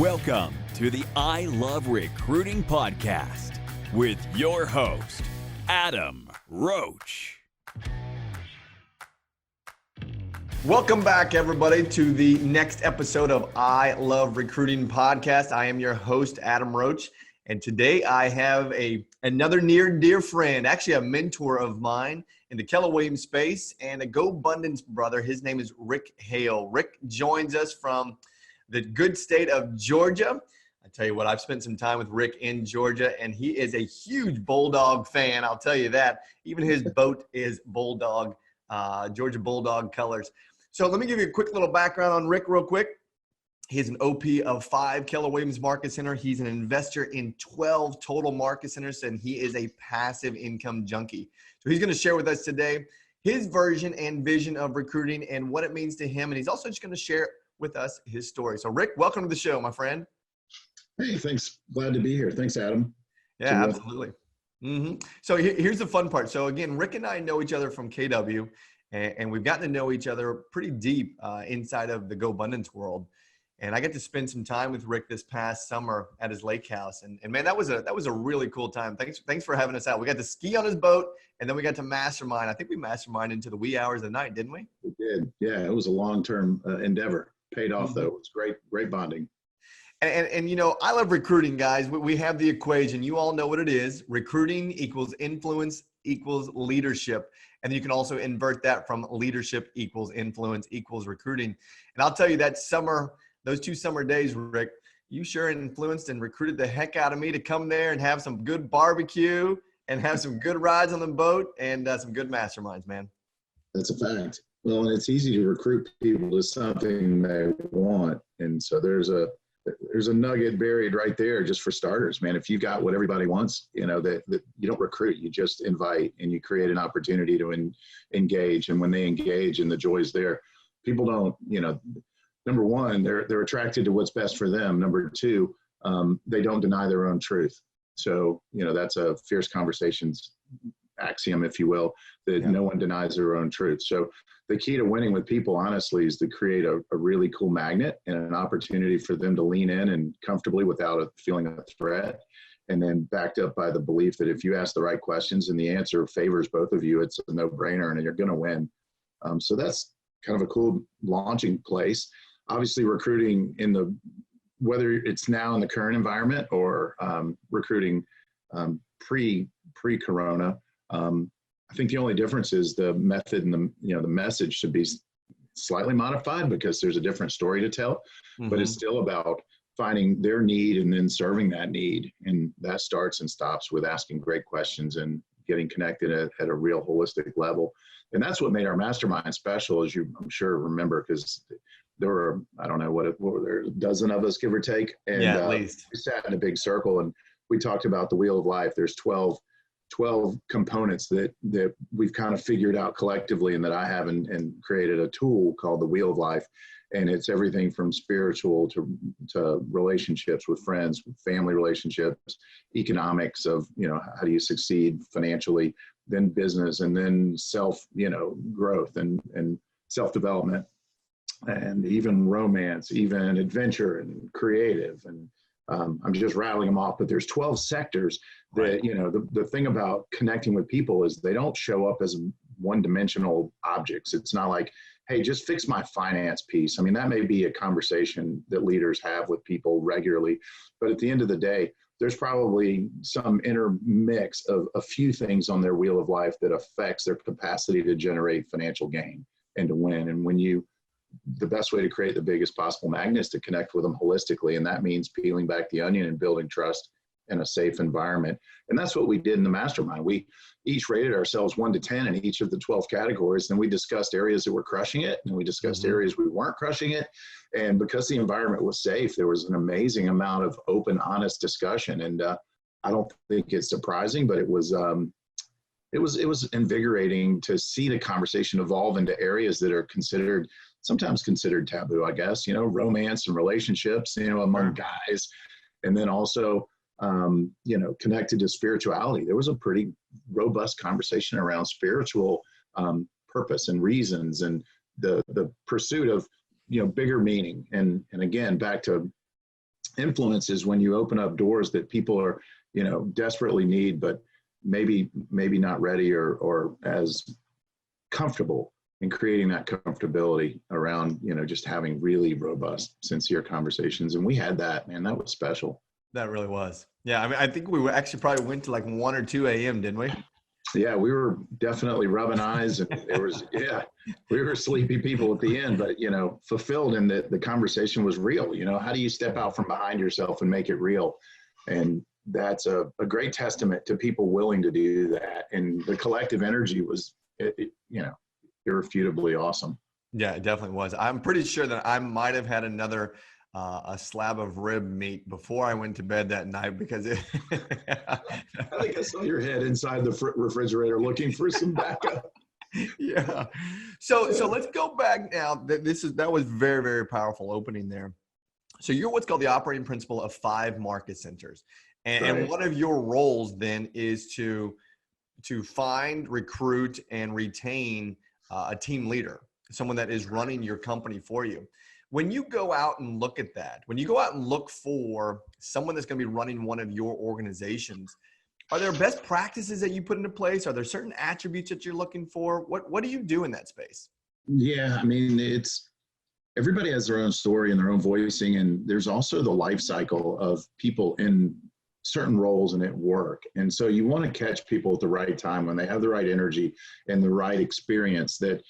Welcome to the I Love Recruiting podcast with your host, Adam Roach. Welcome back, everybody, to the next episode of I Love Recruiting podcast. I am your host, Adam Roach, and today I have another near and dear friend, actually a mentor of mine in the Keller Williams space and a GoBundance brother. His name is Rick Hale. Rick joins us from the good state of Georgia. I tell you what, I've spent some time with Rick in Georgia, and he is a huge Bulldog fan. I'll tell you that. Even his boat is Bulldog, Georgia Bulldog colors. So let me give you a quick little background on Rick real quick. He's an OP of 5 Keller Williams Market Center. He's an investor in 12 total market centers, and he is a passive income junkie. So he's going to share with us today his version and vision of recruiting and what it means to him. And he's also just going to share with us his story. So Rick, welcome to the show, my friend. Hey, thanks. Glad to be here. Thanks, Adam. Yeah, absolutely. So here's the fun part. So again, Rick and I know each other from KW, and we've gotten to know each other pretty deep inside of the GoBundance world. And I got to spend some time with Rick this past summer at his lake house. And man, that was a really cool time. Thanks for having us out. We got to ski on his boat, and then we got to mastermind. I think we masterminded into the wee hours of the night, didn't we? We did. Yeah, it was a long-term endeavor. Paid off, though. It was great bonding. And you know, I love recruiting, guys. We have the equation. You all know what it is. Recruiting equals influence equals leadership. And you can also invert that from leadership equals influence equals recruiting. And I'll tell you that summer, those 2 summer days, Rick, you sure influenced and recruited the heck out of me to come there and have some good barbecue and have some good rides on the boat and some good masterminds, man. That's a fact. Well, and it's easy to recruit people to something they want. And so there's a nugget buried right there just for starters, man. If you've got what everybody wants, you know, that you don't recruit, you just invite and you create an opportunity to engage. And when they engage and the joy's there, people don't, you know, number one, they're attracted to what's best for them. Number two, they don't deny their own truth. So, you know, that's a Fierce Conversations axiom, if you will, that no one denies their own truth. So the key to winning with people, honestly, is to create a really cool magnet and an opportunity for them to lean in and comfortably without a feeling of threat. And then backed up by the belief that if you ask the right questions and the answer favors both of you, it's a no-brainer and you're going to win. So that's kind of a cool launching place. Obviously, recruiting whether it's now in the current environment or recruiting pre-corona, I think the only difference is the method and the message should be slightly modified because there's a different story to tell, but it's still about finding their need and then serving that need. And that starts and stops with asking great questions and getting connected at a real holistic level. And that's what made our mastermind special, as you, I'm sure, remember, because there were, I don't know, what were there, a dozen of us, give or take. And at least. We sat in a big circle and we talked about the wheel of life. There's 12 components that we've kind of figured out collectively and that I have and created a tool called the Wheel of Life. And it's everything from spiritual to relationships with friends, family relationships, economics of, you know, how do you succeed financially, then business, and then self, you know, growth and self-development, and even romance, even adventure and creative. And I'm just rattling them off, but there's 12 sectors that, you know, the thing about connecting with people is they don't show up as one-dimensional objects. It's not like, hey, just fix my finance piece. I mean, that may be a conversation that leaders have with people regularly, but at the end of the day, there's probably some intermix of a few things on their wheel of life that affects their capacity to generate financial gain and to win. And the best way to create the biggest possible magnet is to connect with them holistically. And that means peeling back the onion and building trust in a safe environment. And that's what we did in the mastermind. We each rated ourselves 1 to 10 in each of the 12 categories. And we discussed areas that were crushing it, and we discussed areas we weren't crushing it. And because the environment was safe, there was an amazing amount of open, honest discussion. And I don't think it's surprising, but it was invigorating to see the conversation evolve into areas that are sometimes considered taboo, I guess, you know, romance and relationships, you know, among guys. And then also, you know, connected to spirituality. There was a pretty robust conversation around spiritual purpose and reasons and the pursuit of, you know, bigger meaning. And again, back to influence is when you open up doors that people are, desperately need, but maybe not ready or as comfortable, in creating that comfortability around, just having really robust, sincere conversations. And we had that, man, that was special. That really was. Yeah. I mean, I think we were actually probably went to like 1 or 2 a.m., didn't we? Yeah, we were definitely rubbing eyes, and there was, we were sleepy people at the end, but, fulfilled in that the conversation was real. How do you step out from behind yourself and make it real? And that's a great testament to people willing to do that. And the collective energy was, irrefutably awesome. Yeah, it definitely was. I'm pretty sure that I might have had another a slab of rib meat before I went to bed that night because it I think I saw your head inside the refrigerator looking for some backup. Yeah. So let's go back now. That was very, very powerful opening there. So you're what's called the operating principal of 5 market centers. And one of your roles then is to find, recruit, and retain a team leader, someone that is running your company for you. When you go out and look at that, when you go out and look for someone that's going to be running one of your organizations, are there best practices that you put into place? Are there certain attributes that you're looking for? What do you do in that space? Yeah, I mean, everybody has their own story and their own voicing, and there's also the life cycle of people in certain roles and at work. And so you want to catch people at the right time when they have the right energy and the right experience. That,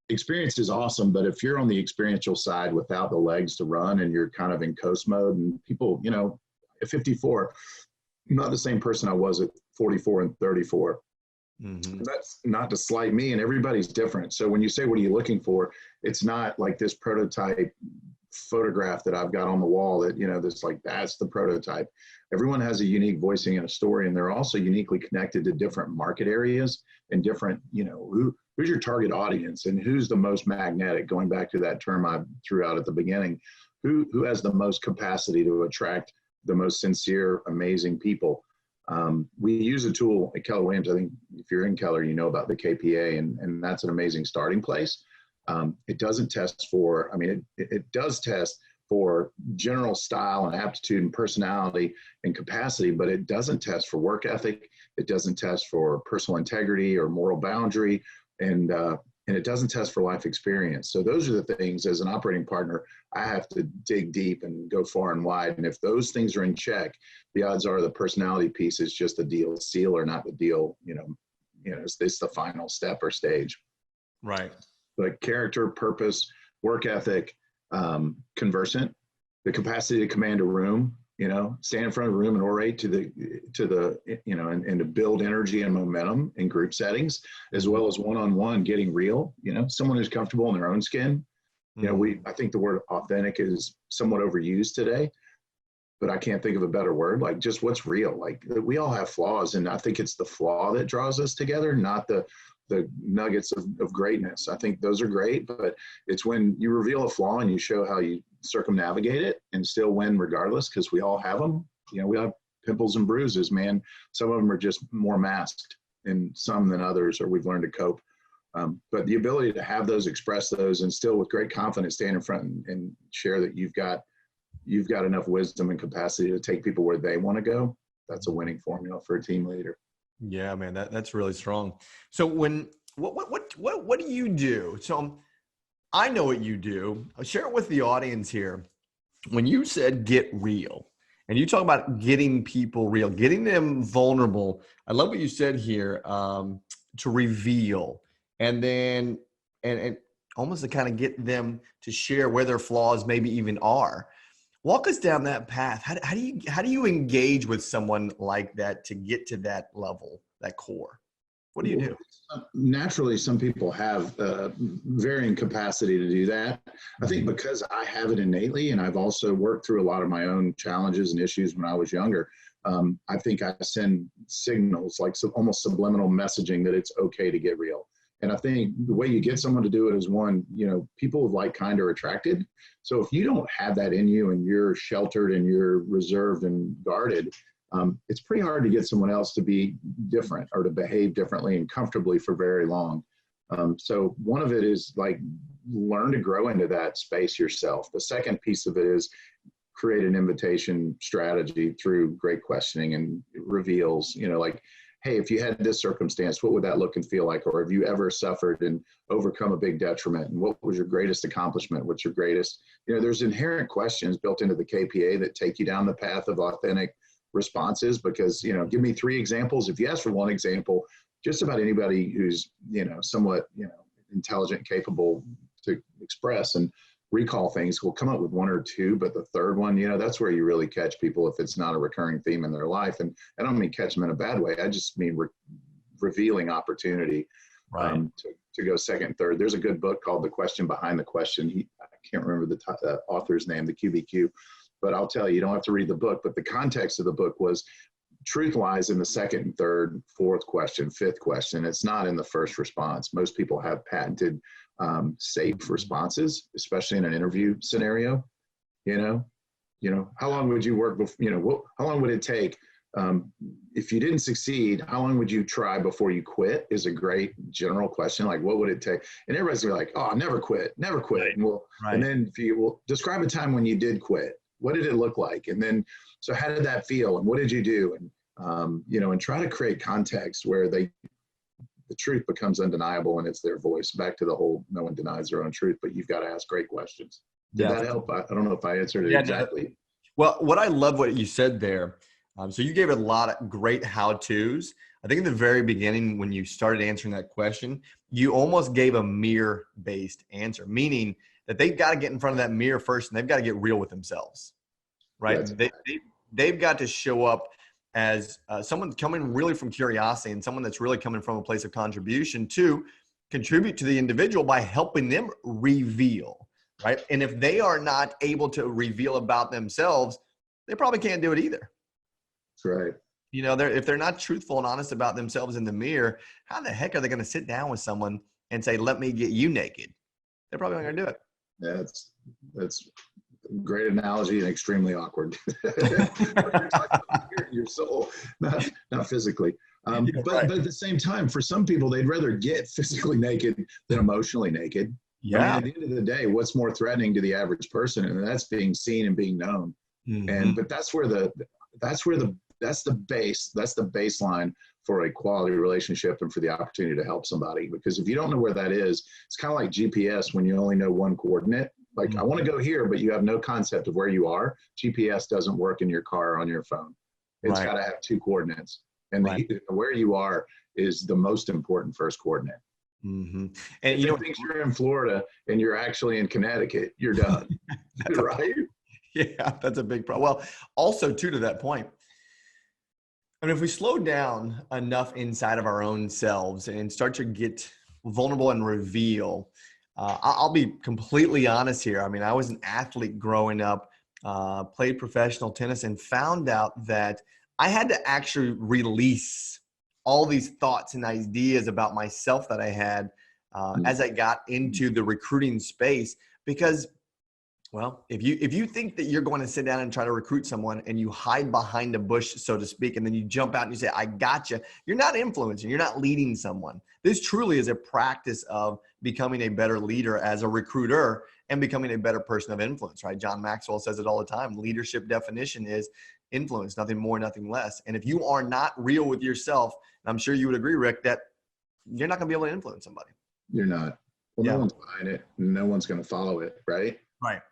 experience is awesome, but if you're on the experiential side without the legs to run and you're kind of in coast mode, and people, at 54, I'm not the same person I was at 44 and 34. Mm-hmm. That's not to slight me, and everybody's different. So when you say, what are you looking for? It's not like this prototype photograph that I've got on the wall that, that's the prototype. Everyone has a unique voicing and a story, and they're also uniquely connected to different market areas and different, who's your target audience and who's the most magnetic, going back to that term I threw out at the beginning, who has the most capacity to attract the most sincere, amazing people. We use a tool at Keller Williams. I think if you're in Keller, you know about the KPA, and that's an amazing starting place. It doesn't test for, it does test for general style and aptitude and personality and capacity, but it doesn't test for work ethic. It doesn't test for personal integrity or moral boundary, and it doesn't test for life experience. So those are the things, as an operating partner, I have to dig deep and go far and wide. And if those things are in check, the odds are the personality piece is just the deal sealer, not the deal, it's the final step or stage. Right. But character, purpose, work ethic, conversant, the capacity to command a room, stand in front of a room and orate to the and to build energy and momentum in group settings, as well as one-on-one, getting real, someone who's comfortable in their own skin. I think the word authentic is somewhat overused today, but I can't think of a better word. Like, just what's real. Like, we all have flaws, and I think it's the flaw that draws us together, not the nuggets of greatness. I think those are great, but it's when you reveal a flaw and you show how you circumnavigate it and still win regardless, because we all have them. We have pimples and bruises, man. Some of them are just more masked and some than others, or we've learned to cope. But the ability to have those, express those, and still with great confidence stand in front and share that you've got enough wisdom and capacity to take people where they want to go. That's a winning formula for a team leader. Yeah, man, that's really strong. So what do you do? So I know what you do. I'll share it with the audience here. When you said get real, and you talk about getting people real, getting them vulnerable, I love what you said here, to reveal, and then and almost to kind of get them to share where their flaws maybe even are. Walk us down that path. How do you engage with someone like that to get to that level, that core? What do you do? Naturally, some people have varying capacity to do that. I think because I have it innately, and I've also worked through a lot of my own challenges and issues when I was younger, I think I send signals, like almost subliminal messaging, that it's okay to get real. And I think the way you get someone to do it is, one, people of like kind are attracted. So if you don't have that in you and you're sheltered and you're reserved and guarded, it's pretty hard to get someone else to be different or to behave differently and comfortably for very long. So one of it is, like, learn to grow into that space yourself. The second piece of it is create an invitation strategy through great questioning and reveals, like, hey, if you had this circumstance, what would that look and feel like? Or have you ever suffered and overcome a big detriment? And what was your greatest accomplishment? What's your greatest, there's inherent questions built into the KPA that take you down the path of authentic responses, because, give me 3 examples. If you ask for 1 example, just about anybody who's, somewhat, intelligent, capable to express and recall things will come up with 1 or 2, but the 3rd one, that's where you really catch people if it's not a recurring theme in their life. And I don't mean catch them in a bad way. I just mean revealing opportunity, right. To go 2nd, 3rd. There's a good book called The Question Behind the Question. I can't remember the author's name, the QBQ, but I'll tell you, you don't have to read the book, but the context of the book was truth lies in the 2nd, 3rd, 4th question, 5th question. It's not in the first response. Most people have patented safe responses, especially in an interview scenario. How long would you work before, how long would it take if you didn't succeed? How long would you try before you quit is a great general question. Like, what would it take? And everybody's gonna be like, oh, never quit. Right. And then if you will describe a time when you did quit, what did it look like? And then, so how did that feel? And what did you do? And, and try to create context where the truth becomes undeniable and it's their voice. Back to the whole, no one denies their own truth, but you've got to ask great questions. Did that help? I don't know if I answered it exactly. Well, what I love what you said there. So you gave it a lot of great how-tos. I think in the very beginning, when you started answering that question, you almost gave a mirror-based answer, meaning that they've got to get in front of that mirror first and they've got to get real with themselves, right? They've got to show up as someone coming really from curiosity and someone that's really coming from a place of contribution to contribute to the individual by helping them reveal, right? And if they are not able to reveal about themselves, they probably can't do it either. That's right. If they're not truthful and honest about themselves in the mirror, how the heck are they going to sit down with someone and say, let me get you naked? They're probably not going to do it. That's a great analogy and extremely awkward. Your soul, not physically. But at the same time, for some people, they'd rather get physically naked than emotionally naked. Yeah. At the end of the day, what's more threatening to the average person? And that's being seen and being known. Mm-hmm. But that's the baseline for a quality relationship and for the opportunity to help somebody. Because if you don't know where that is, it's kind of like GPS when you only know 1 coordinate. Like, I want to go here, but you have no concept of where you are. GPS doesn't work in your car or on your phone. It's got to have 2 coordinates. And where you are is the most important first coordinate. Mm-hmm. And you think you're in Florida and you're actually in Connecticut, you're done. Right? Yeah, that's a big problem. Well, also too, to that point, I mean, if we slow down enough inside of our own selves and start to get vulnerable and reveal, I'll be completely honest here. I mean, I was an athlete growing up, played professional tennis, and found out that I had to actually release all these thoughts and ideas about myself that I had as I got into the recruiting space. Because, well, if you think that you're going to sit down and try to recruit someone and you hide behind a bush, so to speak, and then you jump out and you say, I gotcha, you're not influencing, you're not leading someone. This truly is a practice of becoming a better leader as a recruiter and becoming a better person of influence, right? John Maxwell says it all the time. Leadership definition is influence, nothing more, nothing less. And if you are not real with yourself, and I'm sure you would agree, Rick, that you're not going to be able to influence somebody. You're not. Well, no one's buying it. No one's going to follow it, right? Right.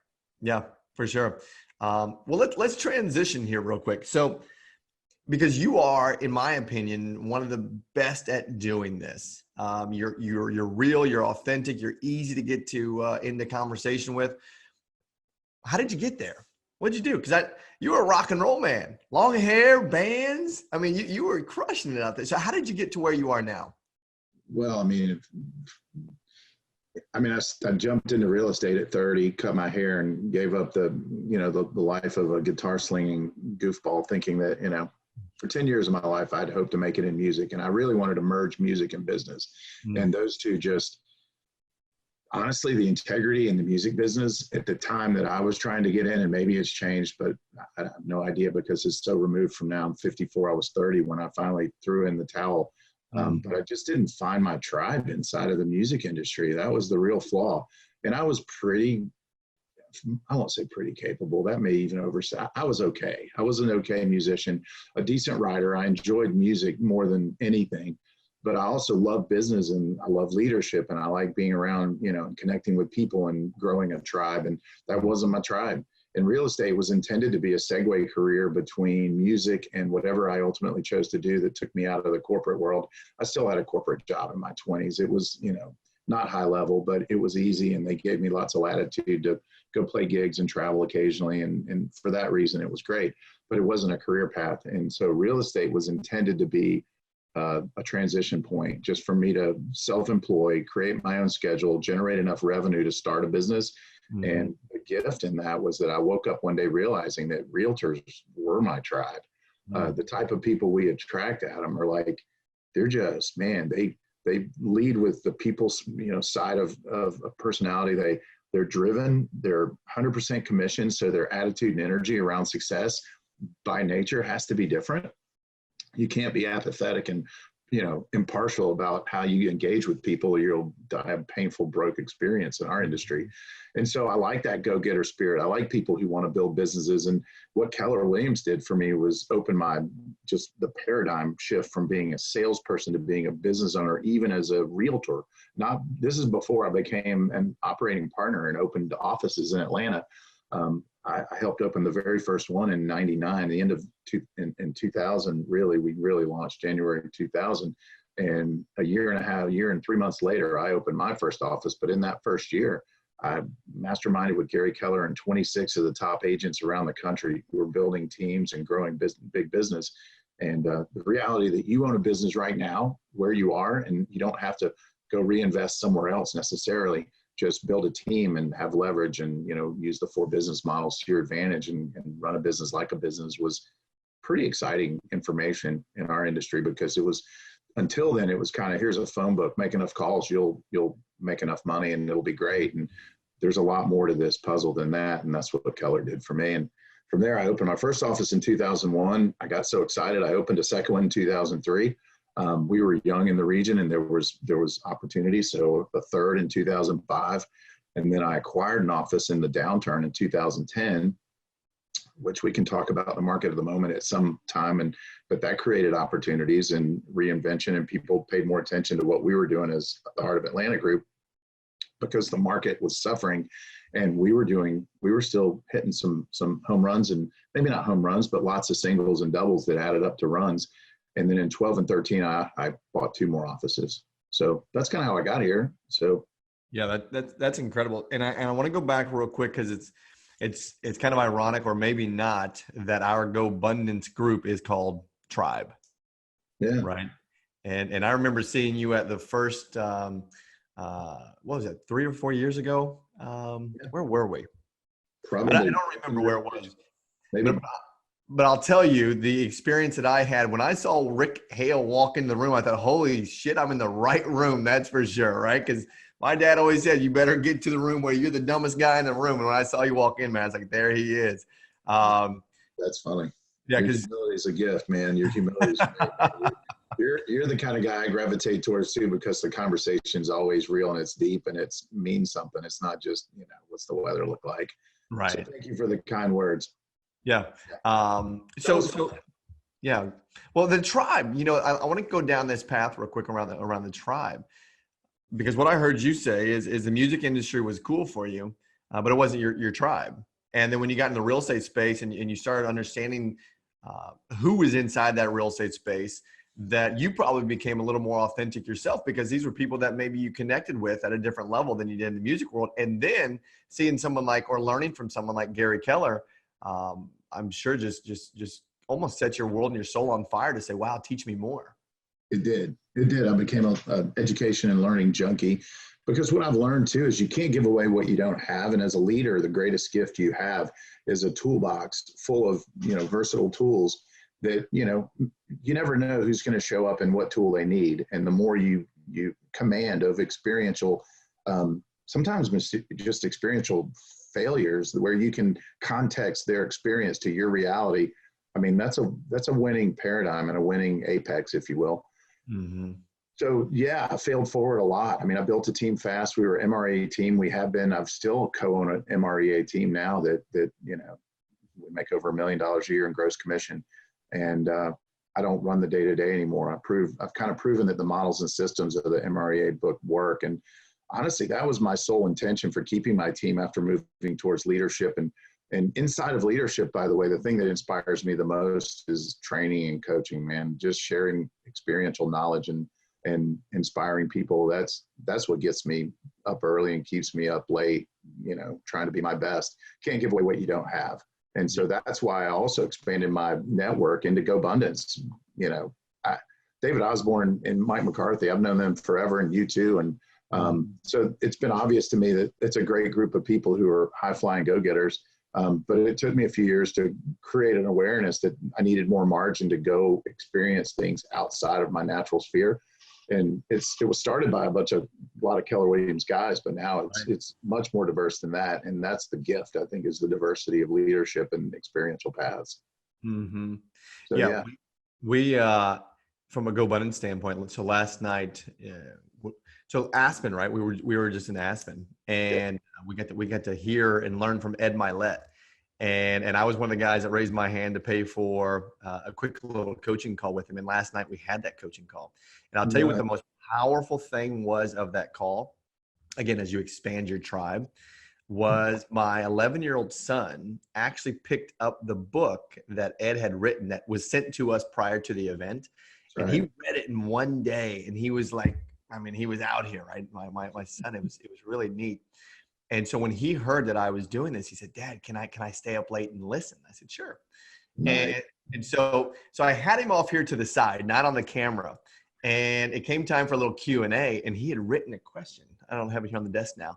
Yeah, for sure. Well, let's transition here real quick. So, because you are, in my opinion, one of the best at doing this. You're real, you're authentic, you're easy to get to into conversation with. How did you get there? What'd you do? Because you were a rock and roll man, long hair, bands. I mean, you were crushing it out there. So, how did you get to where you are now? Well, I jumped into real estate at 30, cut my hair, and gave up the life of a guitar slinging goofball, thinking that, for 10 years of my life, I'd hoped to make it in music. And I really wanted to merge music and business. And those two honestly, the integrity in the music business at the time that I was trying to get in, and maybe it's changed, but I have no idea because it's so removed from now. I'm 54. I was 30 when I finally threw in the towel. But I just didn't find my tribe inside of the music industry. That was the real flaw. And I was pretty I won't say pretty capable. That may even overstate. I was okay. I was an okay musician, a decent writer. I enjoyed music more than anything, but I also love business and I love leadership and I like being around, and connecting with people and growing a tribe. And that wasn't my tribe. And real estate was intended to be a segue career between music and whatever I ultimately chose to do that took me out of the corporate world. I still had a corporate job in my 20s. It was, not high level, but it was easy. And they gave me lots of latitude to go play gigs and travel occasionally. And for that reason, it was great, but it wasn't a career path. And so real estate was intended to be a transition point just for me to self-employ, create my own schedule, generate enough revenue to start a business. Mm-hmm. And the gift in that was that I woke up one day realizing that realtors were my tribe. Mm-hmm. The type of people we attract, Adam, are like, they're just, man, they lead with the people's, side of personality. They're driven, they're 100% commission. So their attitude and energy around success by nature has to be different. You can't be apathetic and, impartial about how you engage with people, or you'll have painful, broke experience in our industry. And so I like that go-getter spirit. I like people who want to build businesses. And what Keller Williams did for me was open just the paradigm shift from being a salesperson to being a business owner, even as a realtor. This is before I became an operating partner and opened offices in Atlanta. I helped open the very first one in 99, the end of in 2000, really, we really launched January 2000. And a year and 3 months later, I opened my first office. But in that first year, I masterminded with Gary Keller and 26 of the top agents around the country who were building teams and growing big business. And the reality that you own a business right now where you are, and you don't have to go reinvest somewhere else necessarily. Just build a team and have leverage and, use the 4 business models to your advantage and run a business like a business was pretty exciting information in our industry, because until then, it was kind of, here's a phone book, make enough calls, you'll make enough money and it'll be great. And there's a lot more to this puzzle than that. And that's what Keller did for me. And from there, I opened my first office in 2001. I got so excited. I opened a second one in 2003. We were young in the region and there was opportunity. So a third in 2005. And then I acquired an office in the downturn in 2010, which we can talk about the market of the moment at some time. But that created opportunities and reinvention, and people paid more attention to what we were doing as the Heart of Atlanta Group, because the market was suffering and we were still hitting some home runs, and maybe not home runs, but lots of singles and doubles that added up to runs. And then in 12 and 13, I bought 2 more offices. So that's kind of how I got here. So. Yeah, that's incredible. And I want to go back real quick, because it's kind of ironic, or maybe not, that our GoBundance group is called Tribe. Yeah. Right. And I remember seeing you at the first, what was it, 3 or 4 years ago? Where were we? Probably. I don't remember where it was. Maybe. But I'll tell you, the experience that I had when I saw Rick Hale walk in the room, I thought, holy shit, I'm in the right room. That's for sure. Right. Because my dad always said, you better get to the room where you're the dumbest guy in the room. And when I saw you walk in, man, I was like, there he is. That's funny. Yeah. Your humility is a gift, man. Your humility is great. You're the kind of guy I gravitate towards too, because the conversation's always real and it's deep and it means something. It's not just, what's the weather look like? Right. So thank you for the kind words. Yeah. So yeah. Well, the tribe, I want to go down this path real quick around the tribe, because what I heard you say is the music industry was cool for you, but it wasn't your tribe. And then when you got in the real estate space and you started understanding who was inside that real estate space, that you probably became a little more authentic yourself, because these were people that maybe you connected with at a different level than you did in the music world. And then seeing someone or learning from someone like Gary Keller, I'm sure just almost set your world and your soul on fire to say, wow, teach me more. It did. I became an education and learning junkie, because what I've learned too is you can't give away what you don't have. And as a leader, the greatest gift you have is a toolbox full of, versatile tools that, you never know who's going to show up and what tool they need. And the more you command of experiential, sometimes just experiential failures where you can context their experience to your reality. I mean, that's a winning paradigm and a winning apex, if you will. Mm-hmm. So yeah, I failed forward a lot. I mean, I built a team fast. We were MREA team. We have been. I've still co-own an MREA team now that we make over $1 million a year in gross commission, and I don't run the day-to-day anymore. I've kind of proven that the models and systems of the MREA book work. And honestly, that was my sole intention for keeping my team after moving towards leadership. And inside of leadership, by the way, the thing that inspires me the most is training and coaching, man. Just sharing experiential knowledge and inspiring people. That's what gets me up early and keeps me up late, trying to be my best. Can't give away what you don't have. And so that's why I also expanded my network into GoBundance. David Osborne and Mike McCarthy, I've known them forever, and you too. And so it's been obvious to me that it's a great group of people who are high-flying go-getters. But it took me a few years to create an awareness that I needed more margin to go experience things outside of my natural sphere. And it was started by a lot of Keller Williams guys, but now it's much more diverse than that. And that's the gift, I think, is the diversity of leadership and experiential paths. Mm-hmm. So, yeah. We from a GoBundance standpoint, so last night, so Aspen, right? We were just in Aspen, and we got to hear and learn from Ed Milet. And I was one of the guys that raised my hand to pay for a quick little coaching call with him. And last night we had that coaching call. And I'll tell you what the most powerful thing was of that call, again, as you expand your tribe, was my 11-year-old son actually picked up the book that Ed had written that was sent to us prior to the event. And he read it in one day. And he was like, he was out here, right? My son, it was really neat. And so when he heard that I was doing this, he said, "Dad, can I stay up late and listen?" I said, "Sure." Nice. And so I had him off here to the side, not on the camera. And it came time for a little Q&A, and he had written a question. I don't have it here on the desk now.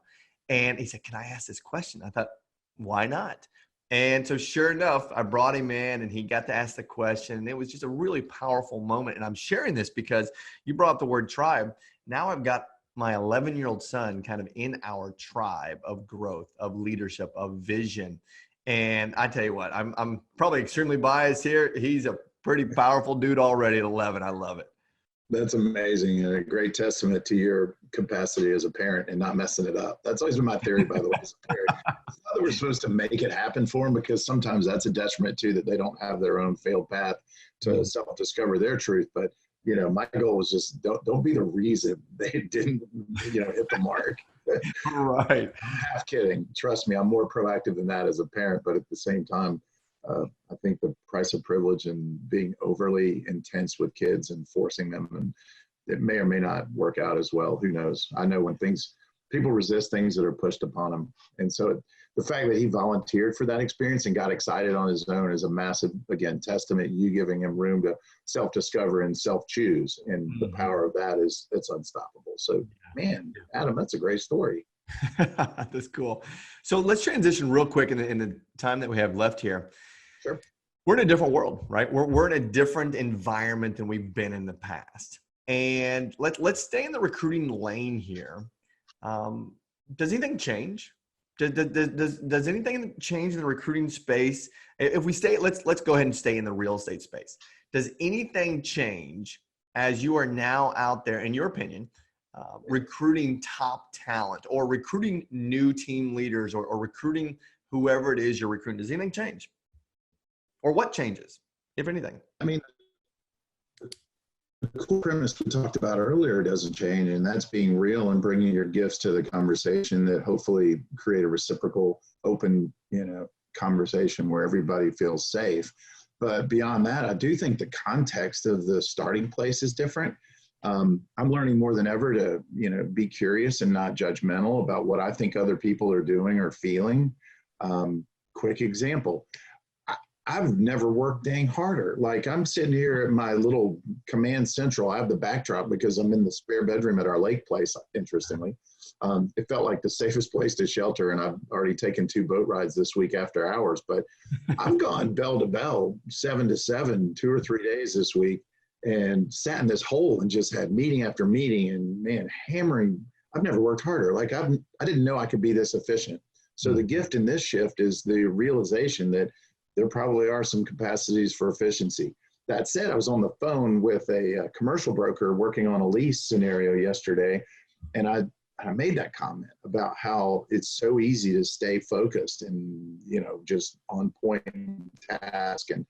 And he said, "Can I ask this question?" I thought, why not? And so sure enough, I brought him in, and he got to ask the question. And it was just a really powerful moment. And I'm sharing this because you brought up the word tribe. Now I've got my 11-year-old son kind of in our tribe of growth, of leadership, of vision. And I tell you what, I'm probably extremely biased here. He's a pretty powerful dude already at 11. I love it. That's amazing, and a great testament to your capacity as a parent and not messing it up. That's always been my theory, by the way, as a parent. It's not that we're supposed to make it happen for them, because sometimes that's a detriment too, that they don't have their own failed path to self-discover their truth. But my goal was just don't be the reason they didn't, hit the mark. Right. I'm half kidding. Trust me, I'm more proactive than that as a parent. But at the same time, I think the price of privilege and being overly intense with kids and forcing them, and it may or may not work out as well. Who knows? I know when people resist things that are pushed upon them. And so the fact that he volunteered for that experience and got excited on his own is a massive, again, testament, you giving him room to self-discover and self-choose. And the power of that it's unstoppable. So, man, Adam, that's a great story. That's cool. So let's transition real quick in the time that we have left here. Sure. We're in a different world, right? We're in a different environment than we've been in the past. And let's stay in the recruiting lane here. Does anything change? Does anything change in the recruiting space? If we stay, let's go ahead and stay in the real estate space. Does anything change as you are now out there, in your opinion, recruiting top talent or recruiting new team leaders or recruiting whoever it is you're recruiting? Does anything change? Or what changes, if anything? The core premise we talked about earlier doesn't change, and that's being real and bringing your gifts to the conversation that hopefully create a reciprocal, open, conversation where everybody feels safe. But beyond that, I do think the context of the starting place is different. I'm learning more than ever to, be curious and not judgmental about what I think other people are doing or feeling. Quick example. I've never worked dang harder. Like, I'm sitting here at my little command central. I have the backdrop because I'm in the spare bedroom at our lake place, interestingly. It felt like the safest place to shelter, and I've already taken 2 boat rides this week after hours. But I've gone bell to bell, 7 to 7, 2 or 3 days this week, and sat in this hole and just had meeting after meeting and, man, hammering. I've never worked harder. Like, I didn't know I could be this efficient. So the gift in this shift is the realization that there probably are some capacities for efficiency. That said, I was on the phone with a commercial broker working on a lease scenario yesterday, and I made that comment about how it's so easy to stay focused and, just on point task, and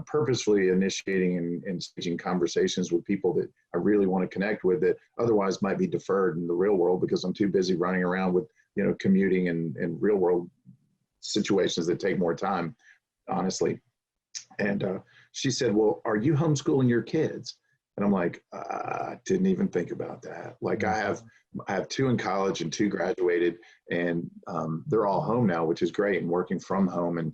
purposefully initiating and staging conversations with people that I really want to connect with that otherwise might be deferred in the real world because I'm too busy running around with, commuting and real world situations that take more time, honestly. And she said, well, are you homeschooling your kids? And I'm like, I didn't even think about that. Like I have 2 in college and 2 graduated, and they're all home now, which is great, and working from home. And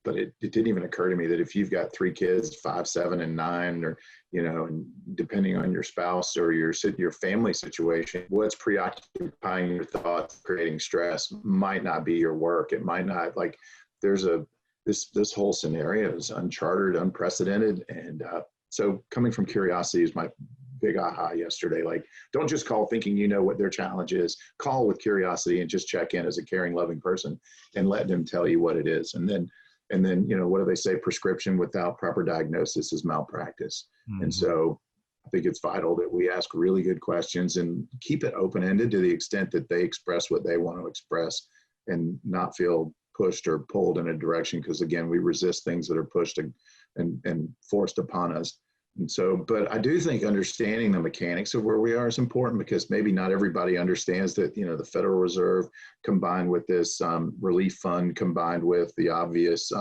but it didn't even occur to me that if you've got 3 kids, 5, 7, and 9, or and depending on your spouse or your family situation, what's preoccupying your thoughts, creating stress, might not be your work. It might not, like, there's this whole scenario is uncharted, unprecedented, and so coming from curiosity is my big aha yesterday. Like, don't just call thinking you know what their challenge is. Call with curiosity and just check in as a caring, loving person and let them tell you what it is. And then, what do they say? Prescription without proper diagnosis is malpractice. Mm-hmm. And so I think it's vital that we ask really good questions and keep it open-ended to the extent that they express what they want to express and not feel pushed or pulled in a direction. Because again, we resist things that are pushed and forced upon us. And so, but I do think understanding the mechanics of where we are is important, because maybe not everybody understands that, the Federal Reserve combined with this relief fund, combined with the obvious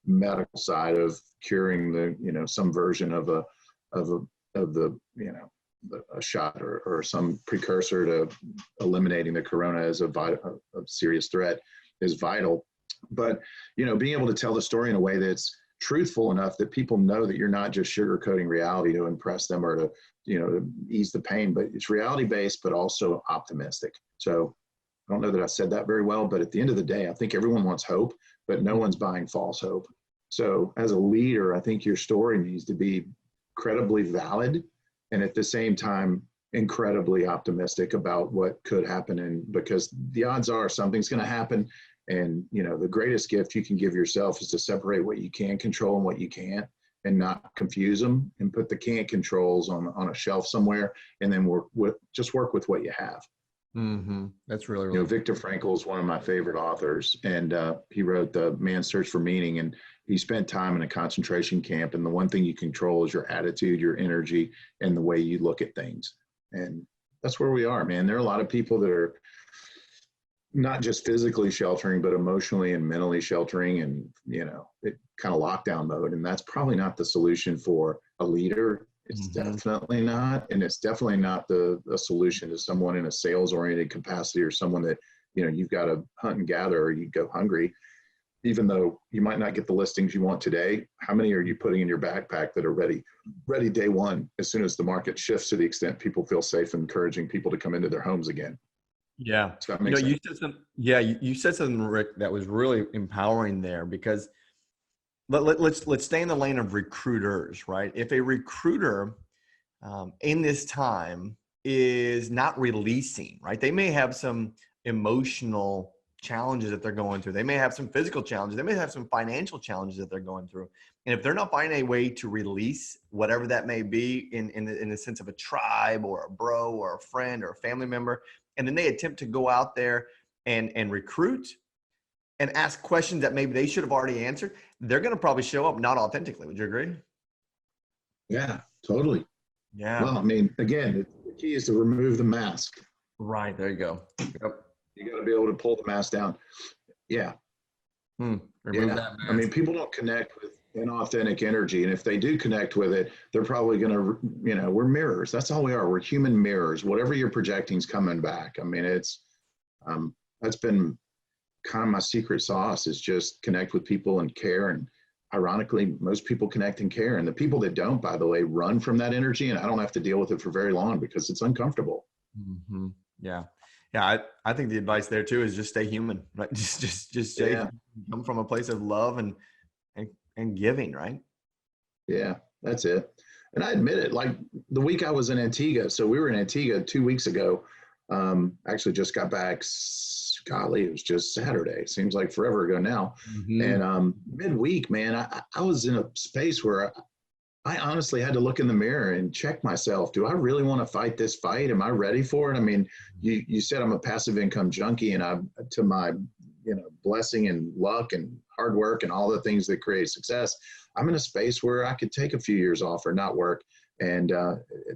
medical side of curing the, some version of a shot or some precursor to eliminating the corona as a serious threat is vital. But, being able to tell the story in a way that's truthful enough that people know that you're not just sugarcoating reality to impress them or to, to ease the pain, but it's reality based, but also optimistic. So I don't know that I said that very well, but at the end of the day, I think everyone wants hope, but no one's buying false hope. So as a leader, I think your story needs to be credibly valid and at the same time, incredibly optimistic about what could happen. And because the odds are something's going to happen. And, the greatest gift you can give yourself is to separate what you can control and what you can't, and not confuse them, and put the can't controls on a shelf somewhere, and then work with what you have. Mm-hmm. That's really Viktor Frankl is one of my favorite authors, and he wrote The Man's Search for Meaning, and he spent time in a concentration camp. And the one thing you control is your attitude, your energy, and the way you look at things. And that's where we are, man. There are a lot of people that are not just physically sheltering, but emotionally and mentally sheltering, and, it kind of lockdown mode. And that's probably not the solution for a leader. It's definitely not. And it's definitely not the solution to someone in a sales oriented capacity, or someone that, you've got to hunt and gather, or you go hungry. Even though you might not get the listings you want today, how many are you putting in your backpack that are ready day one, as soon as the market shifts to the extent people feel safe, encouraging people to come into their homes again? Yeah. You said something, Rick, that was really empowering there, because let's stay in the lane of recruiters, right? If a recruiter in this time is not releasing, right? They may have some emotional challenges that they're going through. They may have some physical challenges. They may have some financial challenges that they're going through. And if they're not finding a way to release whatever that may be in the sense of a tribe or a bro or a friend or a family member, and then they attempt to go out there and recruit and ask questions that maybe they should have already answered, they're going to probably show up not authentically. Would you agree? Yeah, totally. Yeah. Well, I mean, again, the key is to remove the mask. Right. There you go. Yep. You got to be able to pull the mask down. Yeah. Remove that mask. I mean, people don't connect with inauthentic energy. And if they do connect with it, they're probably going to, we're mirrors. That's all we are. We're human mirrors. Whatever you're projecting is coming back. I mean, it's, that's been kind of my secret sauce, is just connect with people and care. And ironically, most people connect and care. And the people that don't, by the way, run from that energy. And I don't have to deal with it for very long because it's uncomfortable. Mm-hmm. Yeah. Yeah. I think the advice there too is just stay human, right? Just stay, come from a place of love and giving, right? Yeah, that's it. And I admit it, like the week I was in Antigua. So we were in Antigua 2 weeks ago. Actually just got back golly, it was just Saturday. Seems like forever ago now. Mm-hmm. And midweek, man, I was in a space where I honestly had to look in the mirror and check myself. Do I really want to fight this fight? Am I ready for it? I mean, you said I'm a passive income junkie, and to my, blessing and luck and hard work and all the things that create success, I'm in a space where I could take a few years off or not work. And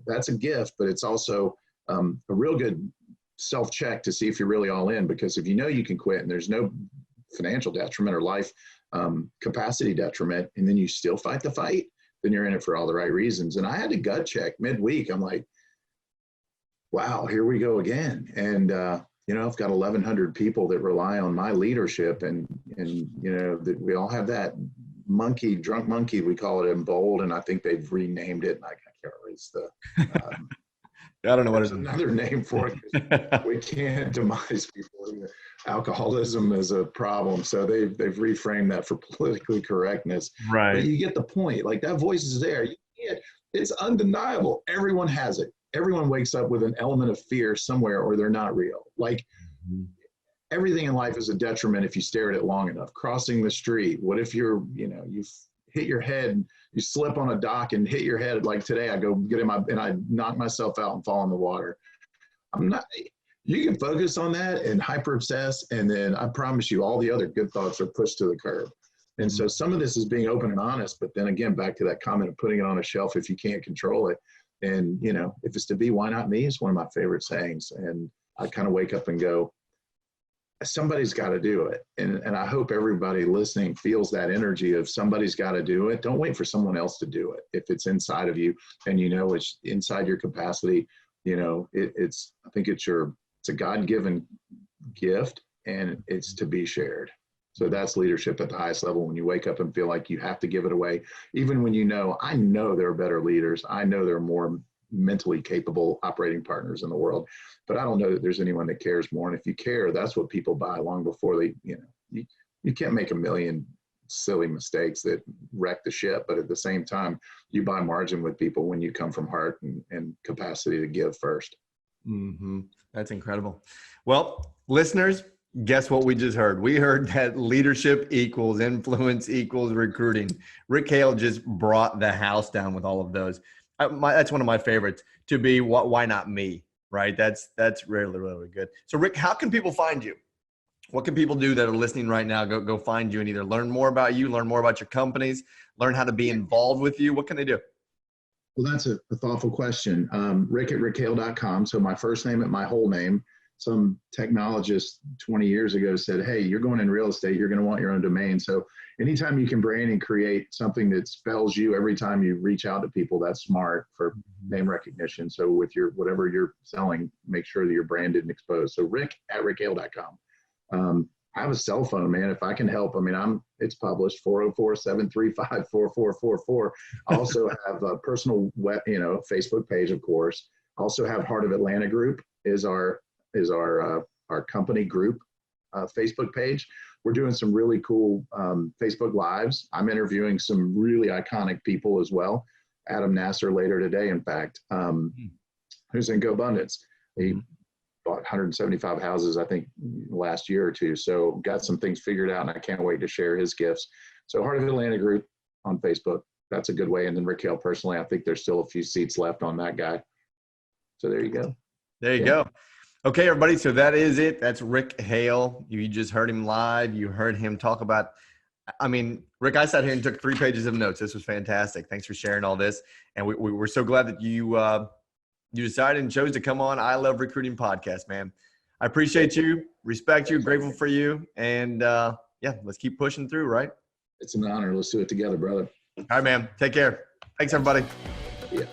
that's a gift, but it's also a real good self-check to see if you're really all in, because if you can quit and there's no financial detriment or life capacity detriment, and then you still fight the fight, then you're in it for all the right reasons. And I had to gut check midweek. I'm like, wow, here we go again. And, I've got 1,100 people that rely on my leadership, and that we all have that drunk monkey, we call it in bold. And I think they've renamed it. And I can't remember. It's the, I don't know what it's another name for it. We can't demise people. Alcoholism is a problem. So they've reframed that for politically correctness. Right. But you get the point. Like, that voice is there. It's undeniable. Everyone has it. Everyone wakes up with an element of fear somewhere, or they're not real. Like, everything in life is a detriment if you stare at it long enough. Crossing the street. What if you hit your head, you slip on a dock and hit your head? Like today, I go get and I knock myself out and fall in the water. You can focus on that and hyper obsess, and then I promise you all the other good thoughts are pushed to the curb. And so some of this is being open and honest, but then again, back to that comment of putting it on a shelf if you can't control it. And, if it's to be, why not me? Is one of my favorite sayings. And I kind of wake up and go, somebody's got to do it. And I hope everybody listening feels that energy of somebody's got to do it. Don't wait for someone else to do it. If it's inside of you and it's inside your capacity, I think it's a God-given gift, and it's to be shared. So that's leadership at the highest level, when you wake up and feel like you have to give it away, even when I know there are better leaders. I know there are more mentally capable operating partners in the world, but I don't know that there's anyone that cares more. And if you care, that's what people buy long before they, you can't make a million silly mistakes that wreck the ship. But at the same time, you buy margin with people when you come from heart and capacity to give first. Mm-hmm. That's incredible. Well, listeners, guess what we just heard? We heard that leadership equals influence equals recruiting. Rick Hale just brought the house down with all of those. That's one of my favorites, to be why not me, right? That's really, really good. So Rick, how can people find you? What can people do that are listening right now? Go find you and either learn more about you, learn more about your companies, learn how to be involved with you. What can they do? Well, that's a thoughtful question. Rick at rickhale.com. So my first name and my whole name. Some technologist 20 years ago said, hey, you're going in real estate, you're going to want your own domain. So anytime you can brand and create something that spells you every time you reach out to people, that's smart for name recognition. So with whatever you're selling, make sure that you're branded and exposed. So Rick at rickhale.com. I have a cell phone, man. If I can help, it's published 404-735-4444. I also have a personal Facebook page, of course. Also have Heart of Atlanta Group is our company group Facebook page. We're doing some really cool Facebook Lives. I'm interviewing some really iconic people as well. Adam Nasser later today, in fact, who's in GoBundance. He bought 175 houses, I think, last year or two. So got some things figured out, and I can't wait to share his gifts. So Heart of Atlanta Group on Facebook, that's a good way. And then Rick Hale personally, I think there's still a few seats left on that guy. So there you go. There you go. Okay, everybody. So that is it. That's Rick Hale. You just heard him live. You heard him talk about, Rick, I sat here and took 3 pages of notes. This was fantastic. Thanks for sharing all this. And we're so glad that you decided and chose to come on I Love Recruiting podcast, man. I appreciate you, respect you, grateful for you. And let's keep pushing through, right? It's an honor. Let's do it together, brother. All right, man. Take care. Thanks, everybody. Yeah.